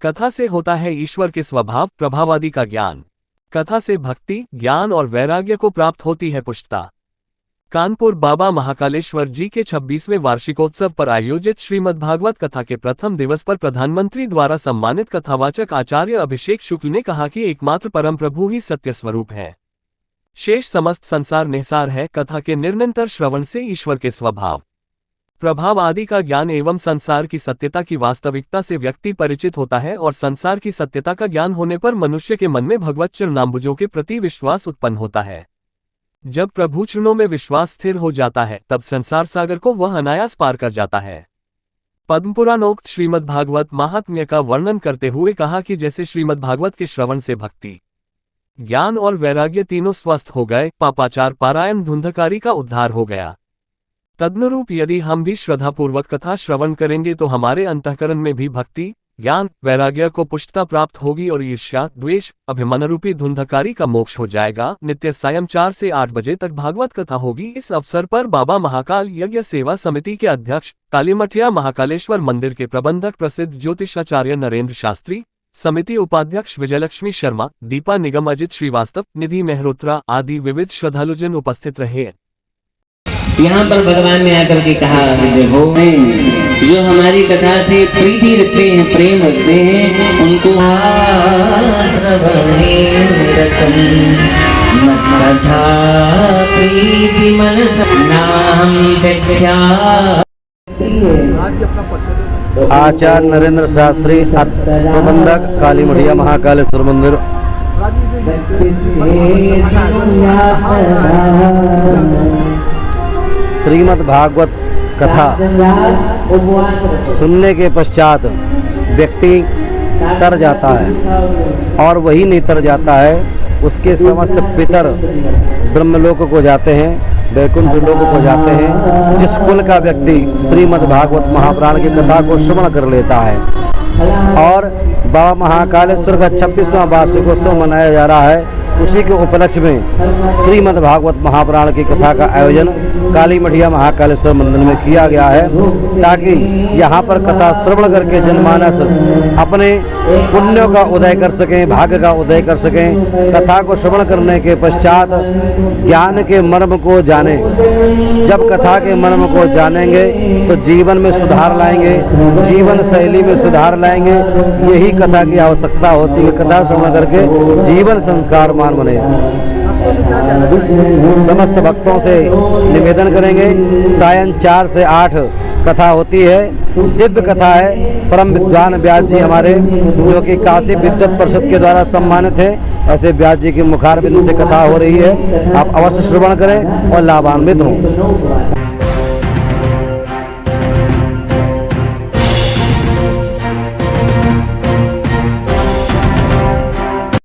कथा से होता है ईश्वर के स्वभाव प्रभाव आदि का ज्ञान। कथा से भक्ति, ज्ञान और वैराग्य को प्राप्त होती है पुष्टता। कानपुर बाबा महाकालेश्वर जी के 26वें वार्षिकोत्सव पर आयोजित श्रीमद्भागवत कथा के प्रथम दिवस पर प्रधानमंत्री द्वारा सम्मानित कथावाचक आचार्य अभिषेक शुक्ल ने कहा कि एकमात्र परम प्रभु ही सत्य स्वरूप है, शेष समस्त संसार निसार है। कथा के निरंतर श्रवण से ईश्वर के स्वभाव प्रभाव आदि का ज्ञान एवं संसार की सत्यता की वास्तविकता से व्यक्ति परिचित होता है और संसार की सत्यता का ज्ञान होने पर मनुष्य के मन में भगवत चरणाम्बुजों के प्रति विश्वास उत्पन्न होता है। जब प्रभु चरणों में विश्वास स्थिर हो जाता है तब संसार सागर को वह अनायास पार कर जाता है। पद्मपुराणोक्त श्रीमद्भागवत महात्म्य का वर्णन करते हुए कहा कि जैसे श्रीमद्भागवत के श्रवण से भक्ति, ज्ञान और वैराग्य तीनों स्वस्थ हो गए, पापाचार पारायण धुंधकारी का उद्धार हो गया, तदनुरूप यदि हम भी श्रद्धापूर्वक कथा श्रवण करेंगे तो हमारे अंतःकरण में भी भक्ति, ज्ञान, वैराग्य को पुष्टता प्राप्त होगी और ईर्ष्या, द्वेष, अभिमान रूपी धुंधकारी का मोक्ष हो जाएगा। नित्य सायं 4 से 8 बजे तक भागवत कथा होगी। इस अवसर पर बाबा महाकाल यज्ञ सेवा समिति के अध्यक्ष, कालीमठिया महाकालेश्वर मंदिर के प्रबंधक प्रसिद्ध ज्योतिषाचार्य नरेंद्र शास्त्री, समिति उपाध्यक्ष विजयलक्ष्मी शर्मा, दीपा निगम, अजित श्रीवास्तव, निधि मेहरोत्रा आदि विविध श्रद्धालुजन उपस्थित रहे। यहाँ पर भगवान ने आकर के कहा, देखो जो हमारी कथा से प्रीति रखते हैं, प्रेम रखते हैं, उनको प्रीति मनस नाम आचार्य नरेंद्र शास्त्री, प्रबंधक, कालीमठिया महाकालेश्वर मंदिर। श्रीमद्भागवत कथा सुनने के पश्चात व्यक्ति तर जाता है और वही नहीं तर जाता है, उसके समस्त पितर ब्रह्मलोक को जाते हैं, वैकुंठ लोक को जाते हैं। जिस कुल का व्यक्ति श्रीमद्भागवत महापुराण की कथा को श्रवण कर लेता है और बाबा महाकालेश्वर का 26वां वार्षिकोत्सव मनाया जा रहा है, उसी के उपलक्ष्य में श्रीमद्भागवत महापुराण की कथा का आयोजन कालीमठिया महाकालेश्वर मंदिर में किया गया है, ताकि यहाँ पर कथा श्रवण करके जनमानस अपने पुण्यों का उदय कर सकें, भाग्य का उदय कर सकें। कथा को श्रवण करने के पश्चात ज्ञान के मर्म को जाने। जब कथा के मर्म को जानेंगे तो जीवन में सुधार लाएंगे, जीवन शैली में सुधार लाएंगे। यही कथा की आवश्यकता होती है। कथा श्रवण करके जीवन संस्कार बने। समस्त भक्तों से निवेदन करेंगे, सायं 4 से 8 कथा होती है। दिव्य कथा है। परम विद्वान व्यास जी हमारे, जो कि काशी विद्वत परिषद के द्वारा सम्मानित है, ऐसे व्यास जी की मुखारबिंद से कथा हो रही है। आप अवश्य श्रवण करें और लाभान्वित हों।